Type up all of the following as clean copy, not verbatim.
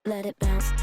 let it bounce.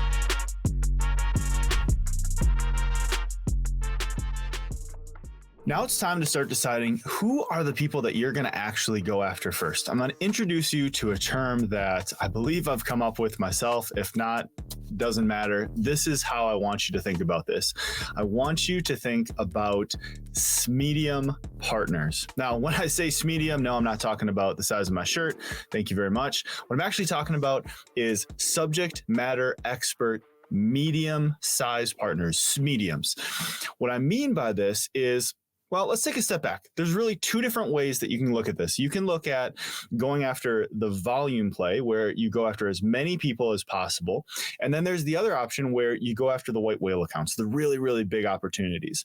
Now it's time to start deciding who are the people that you're going to actually go after first. I'm going to introduce you to a term that I believe I've come up with myself. If not, doesn't matter. This is how I want you to think about this. I want you to think about SME-dium partners. Now, when I say SME-dium, no, I'm not talking about the size of my shirt. Thank you very much. What I'm actually talking about is subject matter expert medium-sized partners, SME-diums. What I mean by this is, well, let's take a step back. There's really two different ways that you can look at this. You can look at going after the volume play, where you go after as many people as possible. And then there's the other option where you go after the white whale accounts, the really, really big opportunities.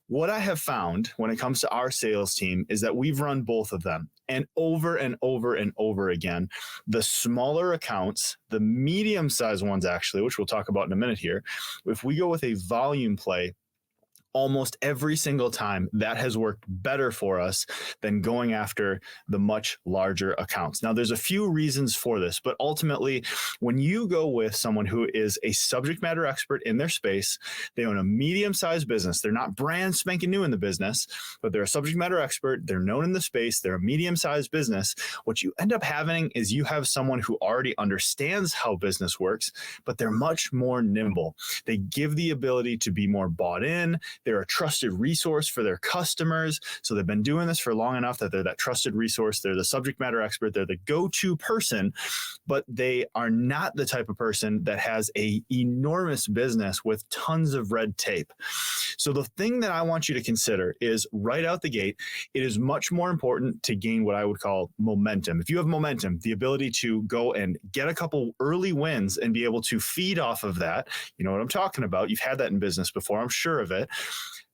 What I have found when it comes to our sales team is that we've run both of them. And over and over and over again, the smaller accounts, the medium-sized ones actually, which we'll talk about in a minute here, if we go with a volume play, almost every single time that has worked better for us than going after the much larger accounts. Now, there's a few reasons for this, but ultimately, when you go with someone who is a subject matter expert in their space, they own a medium-sized business. They're not brand spanking new in the business, but they're a subject matter expert. They're known in the space. They're a medium-sized business. What you end up having is you have someone who already understands how business works, but they're much more nimble. They give the ability to be more bought in. They're a trusted resource for their customers. So they've been doing this for long enough that they're that trusted resource. They're the subject matter expert. They're the go-to person, but they are not the type of person that has an enormous business with tons of red tape. So the thing that I want you to consider is right out the gate, it is much more important to gain what I would call momentum. If you have momentum, the ability to go and get a couple early wins and be able to feed off of that, you know what I'm talking about. You've had that in business before, I'm sure of it.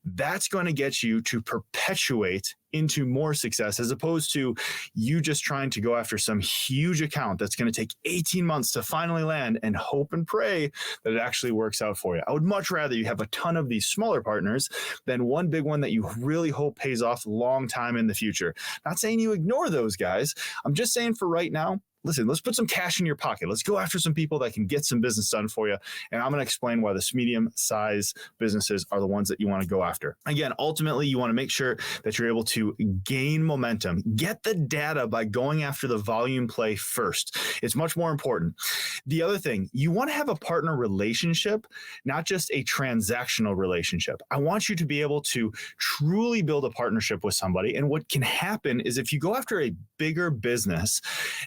That's going to get you to perpetuate into more success, as opposed to you just trying to go after some huge account that's going to take 18 months to finally land and hope and pray that it actually works out for you. I would much rather you have a ton of these smaller partners than one big one that you really hope pays off long time in the future. Not saying you ignore those guys. I'm just saying for right now, listen, let's put some cash in your pocket. Let's go after some people that can get some business done for you. And I'm going to explain why the medium size businesses are the ones that you want to go after. Again, ultimately, you want to make sure that you're able to gain momentum. Get the data by going after the volume play first. It's much more important. The other thing, you want to have a partner relationship, not just a transactional relationship. I want you to be able to truly build a partnership with somebody. And what can happen is if you go after a bigger business,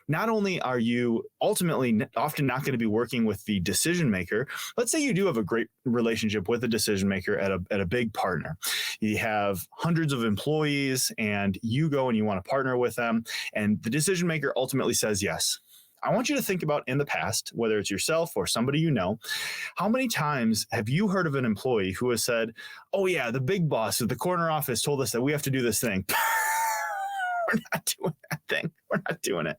not only are you ultimately often not going to be working with the decision maker. Let's say you do have a great relationship with a decision maker at a big partner. You have hundreds of employees and you go and you want to partner with them, and the decision maker ultimately says yes. I want you to think about in the past, whether it's yourself or somebody you know, how many times have you heard of an employee who has said, oh yeah, the big boss at the corner office told us that we have to do this thing. We're not doing that thing. We're not doing it.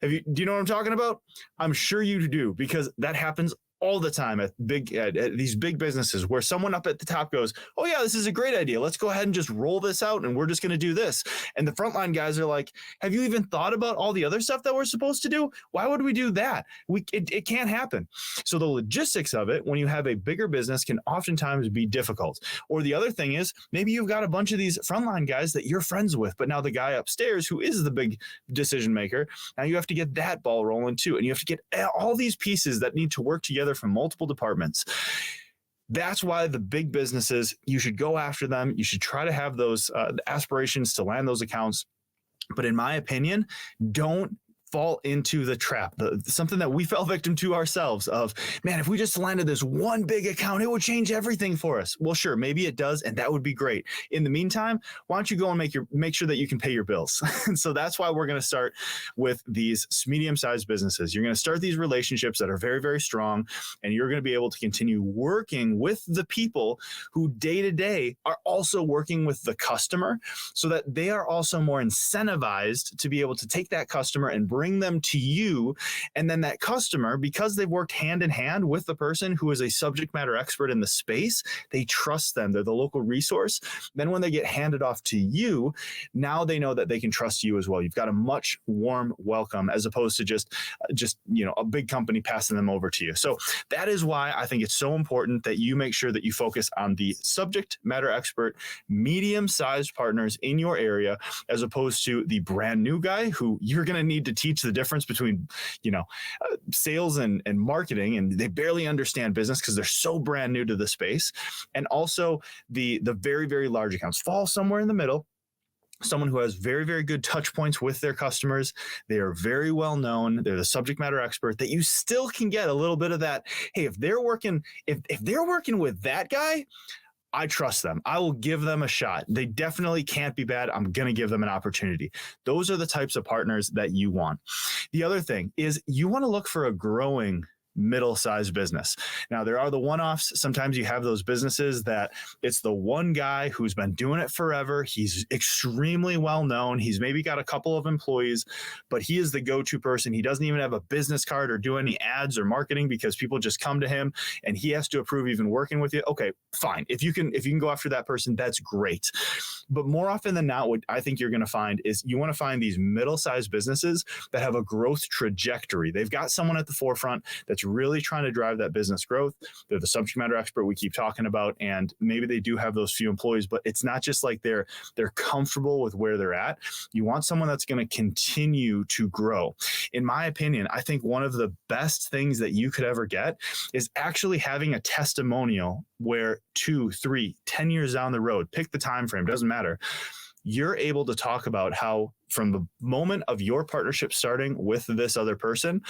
Do you know what I'm talking about? I'm sure you do, because that happens all the time at these big businesses where someone up at the top goes, oh yeah, this is a great idea. Let's go ahead and just roll this out and we're just going to do this. And the frontline guys are like, have you even thought about all the other stuff that we're supposed to do? Why would we do that? It can't happen. So the logistics of it, when you have a bigger business, can oftentimes be difficult. Or the other thing is, maybe you've got a bunch of these frontline guys that you're friends with, but now the guy upstairs who is the big decision maker, now you have to get that ball rolling too. And you have to get all these pieces that need to work together from multiple departments. That's why the big businesses, you should go after them. You should try to have those aspirations to land those accounts. But in my opinion, don't fall into the trap, something that we fell victim to ourselves of, man, if we just landed this one big account, it would change everything for us. Well, sure, maybe it does, and that would be great. In the meantime, why don't you go and make sure that you can pay your bills? And so that's why we're going to start with these medium-sized businesses. You're going to start these relationships that are very, very strong, and you're going to be able to continue working with the people who day to day are also working with the customer, so that they are also more incentivized to be able to take that customer and bring bring them to you. And then that customer, because they've worked hand in hand with the person who is a subject matter expert in the space, they trust them. They're the local resource. Then when they get handed off to you, now they know that they can trust you as well. You've got a much warm welcome as opposed to just a big company passing them over to you. So that is why I think it's so important that you make sure that you focus on the subject matter expert, medium-sized partners in your area, as opposed to the brand new guy who you're going to need to teach the difference between, sales and marketing, and they barely understand business because they're so brand new to the space. And also the very, very large accounts fall somewhere in the middle. Someone who has very, very good touch points with their customers. They are very well known. They're the subject matter expert that you still can get a little bit of that. Hey, if they're working with that guy, I trust them. I will give them a shot. They definitely can't be bad. I'm going to give them an opportunity. Those are the types of partners that you want. The other thing is you want to look for a growing middle-sized business. Now, there are the one-offs. Sometimes you have those businesses that it's the one guy who's been doing it forever. He's extremely well known. He's maybe got a couple of employees, but he is the go-to person. He doesn't even have a business card or do any ads or marketing because people just come to him and he has to approve even working with you. Okay, fine. If you can go after that person, that's great. But more often than not, what I think you're going to find is you want to find these middle-sized businesses that have a growth trajectory. They've got someone at the forefront that's really trying to drive that business growth. They're the subject matter expert we keep talking about, and maybe they do have those few employees, but it's not just like they're comfortable with where they're at. You want someone that's going to continue to grow. In my opinion, I think one of the best things that you could ever get is actually having a testimonial where 2, 3, 10 years down the road, pick the time frame, doesn't matter, you're able to talk about how from the moment of your partnership starting with this other person,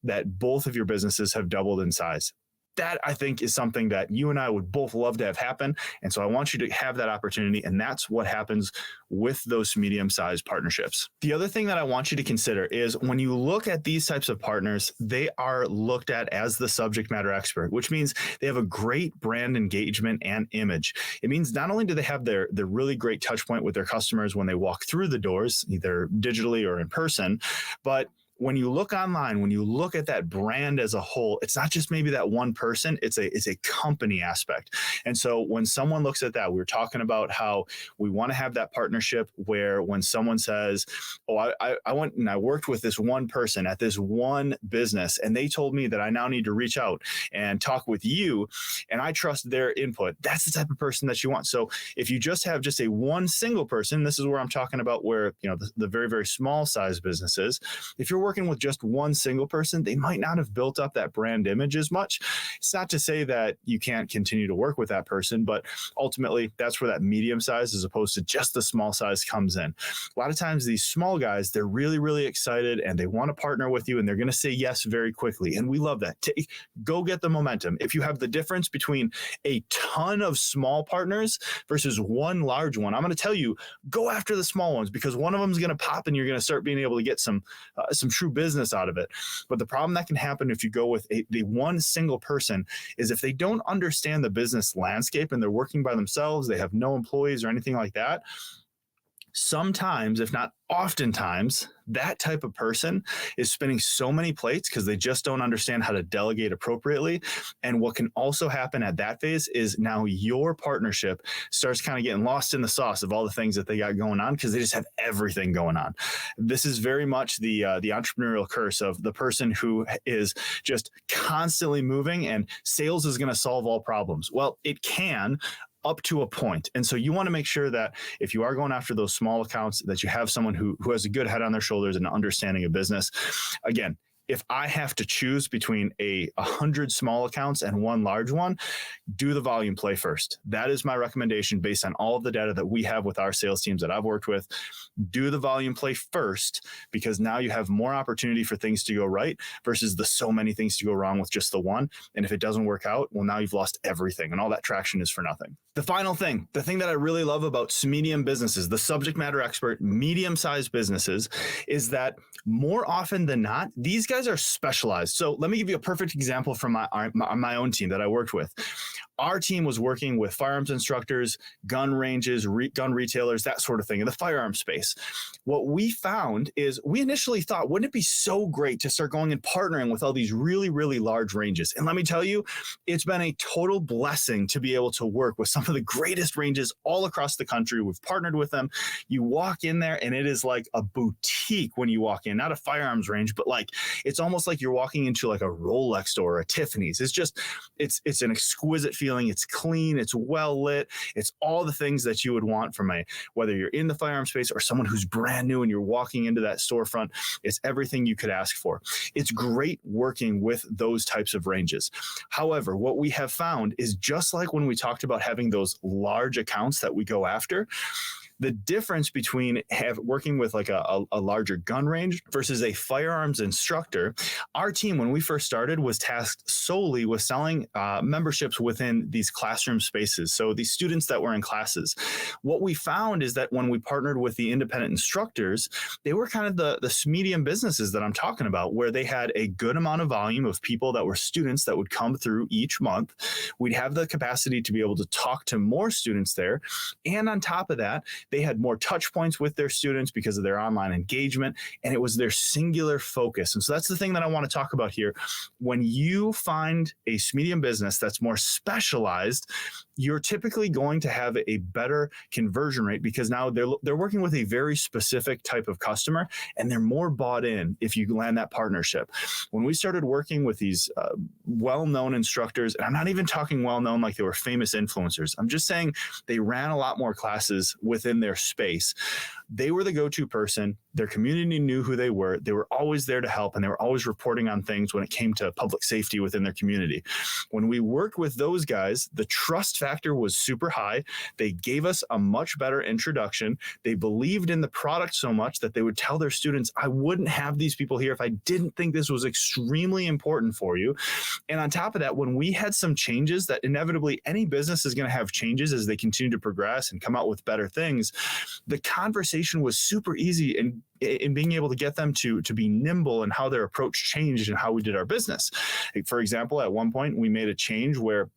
that both of your businesses have doubled in size. That, I think, is something that you and I would both love to have happen. And so I want you to have that opportunity. And that's what happens with those medium-sized partnerships. The other thing that I want you to consider is when you look at these types of partners, they are looked at as the subject matter expert, which means they have a great brand engagement and image. It means not only do they have their really great touch point with their customers when they walk through the doors, either digitally or in person, but when you look online, when you look at that brand as a whole, it's not just maybe that one person, it's a company aspect. And so when someone looks at that, we were talking about how we want to have that partnership where when someone says, oh, I went and I worked with this one person at this one business, and they told me that I now need to reach out and talk with you, and I trust their input. That's the type of person that you want. So if you just have just a one single person, this is where I'm talking about where, the very, very small size businesses, if you're working with just one single person, they might not have built up that brand image as much. It's not to say that you can't continue to work with that person, but ultimately that's where that medium size as opposed to just the small size comes in. A lot of times these small guys, they're really, really excited and they want to partner with you and they're going to say yes very quickly. And we love that. Go get the momentum. If you have the difference between a ton of small partners versus one large one, I'm going to tell you, go after the small ones because one of them is going to pop and you're going to start being able to get some true business out of it. But the problem that can happen if you go with the one single person is if they don't understand the business landscape and they're working by themselves, they have no employees or anything like that. Sometimes, if not oftentimes, that type of person is spinning so many plates because they just don't understand how to delegate appropriately. And what can also happen at that phase is now your partnership starts kind of getting lost in the sauce of all the things that they got going on because they just have everything going on. This is very much the entrepreneurial curse of the person who is just constantly moving and sales is going to solve all problems. Well, it can, up to a point. And so you want to make sure that if you are going after those small accounts, that you have someone who has a good head on their shoulders and an understanding of business. Again, if I have to choose between 100 small accounts and one large one, do the volume play first. That is my recommendation based on all of the data that we have with our sales teams that I've worked with. Do the volume play first because now you have more opportunity for things to go right versus the so many things to go wrong with just the one. And if it doesn't work out, well, now you've lost everything and all that traction is for nothing. The final thing, the thing that I really love about SME-dium businesses, the subject matter expert, medium-sized businesses, is that more often than not, these guys are specialized. So let me give you a perfect example from my own team that I worked with. Our team was working with firearms instructors, gun ranges, gun retailers, that sort of thing in the firearm space. What we found is we initially thought, wouldn't it be so great to start going and partnering with all these really, really large ranges? And let me tell you, it's been a total blessing to be able to work with some of the greatest ranges all across the country. We've partnered with them. You walk in there and it is like a boutique when you walk in, not a firearms range, but like it's almost like you're walking into like a Rolex store or a Tiffany's. It's just, it's an exquisite feeling. It's clean, it's well lit, it's all the things that you would want from whether you're in the firearm space or someone who's brand new and you're walking into that storefront. It's everything you could ask for. It's great working with those types of ranges. However, what we have found is just like when we talked about having those large accounts that we go after, the difference between working with like a larger gun range versus a firearms instructor, our team, when we first started, was tasked solely with selling memberships within these classroom spaces. So these students that were in classes. What we found is that when we partnered with the independent instructors, they were kind of the SME-dium businesses that I'm talking about, where they had a good amount of volume of people that were students that would come through each month. We'd have the capacity to be able to talk to more students there. And on top of that, they had more touch points with their students because of their online engagement, and it was their singular focus. And so that's the thing that I want to talk about here. When you find a SME-dium business that's more specialized, you're typically going to have a better conversion rate because now they're working with a very specific type of customer and they're more bought in if you land that partnership. When we started working with these well-known instructors, and I'm not even talking well-known like they were famous influencers, I'm just saying they ran a lot more classes within their space. They were the go-to person. Their community knew who they were. They were always there to help, and they were always reporting on things when it came to public safety within their community. When we worked with those guys, the trust factor was super high. They gave us a much better introduction. They believed in the product so much that they would tell their students, I wouldn't have these people here if I didn't think this was extremely important for you. And on top of that, when we had some changes that inevitably any business is going to have changes as they continue to progress and come out with better things, the conversation was super easy in being able to get them to be nimble and how their approach changed and how we did our business. For example, at one point we made a change where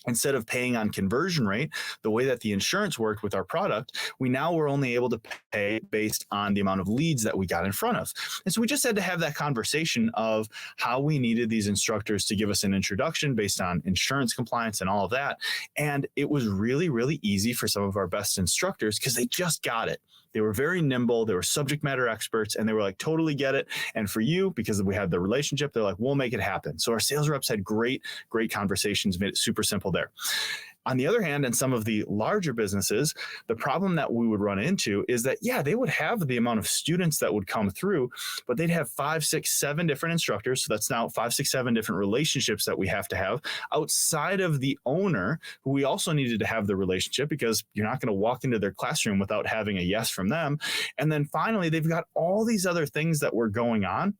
instead of paying on conversion rate, the way that the insurance worked with our product, we now were only able to pay based on the amount of leads that we got in front of. And so we just had to have that conversation of how we needed these instructors to give us an introduction based on insurance compliance and all of that. And it was really, really easy for some of our best instructors because they just got it. They were very nimble. They were subject matter experts, and they were like, totally get it. And for you, because we had the relationship, they're like, we'll make it happen. So our sales reps had great conversations, made it super simple there. On the other hand, in some of the larger businesses, the problem that we would run into is that, yeah, they would have the amount of students that would come through, but they'd have 5, 6, 7 different instructors. So that's now 5, 6, 7 different relationships that we have to have outside of the owner, who we also needed to have the relationship because you're not going to walk into their classroom without having a yes from them. And then finally, they've got all these other things that were going on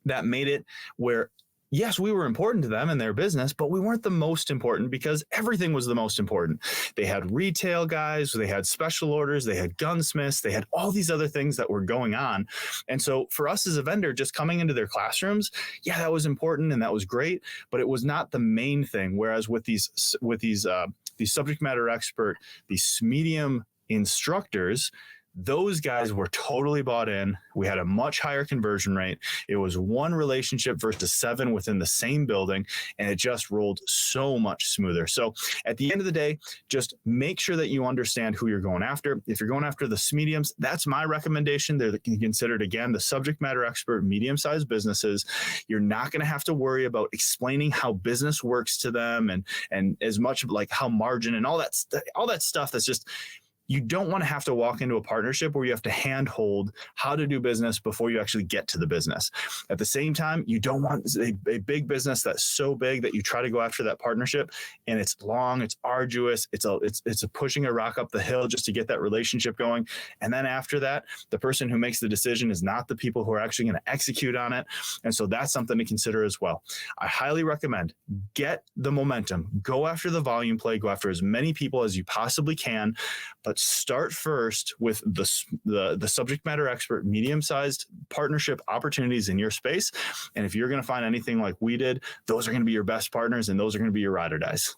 that made it where, yes, we were important to them and their business, but we weren't the most important because everything was the most important. They had retail guys, they had special orders, they had gunsmiths, they had all these other things that were going on. And so for us as a vendor, just coming into their classrooms, yeah, that was important and that was great, but it was not the main thing. Whereas with these subject matter expert, these SME-dium instructors, those guys were totally bought in. We had a much higher conversion rate. It was one relationship versus 7 within the same building, and it just rolled so much smoother. So at the end of the day, just make sure that you understand who you're going after. If you're going after the SME-diums, that's my recommendation. They're considered, again, the subject matter expert, medium-sized businesses. You're not going to have to worry about explaining how business works to them and as much like how margin and all that stuff that's just, you don't want to have to walk into a partnership where you have to handhold how to do business before you actually get to the business. At the same time, you don't want a big business that's so big that you try to go after that partnership and it's long, it's arduous, it's a pushing a rock up the hill just to get that relationship going. And then after that, the person who makes the decision is not the people who are actually going to execute on it. And so that's something to consider as well. I highly recommend get the momentum, go after the volume play, go after as many people as you possibly can, but start first with the subject matter expert, medium-sized partnership opportunities in your space. And if you're going to find anything like we did, those are going to be your best partners and those are going to be your ride or dies.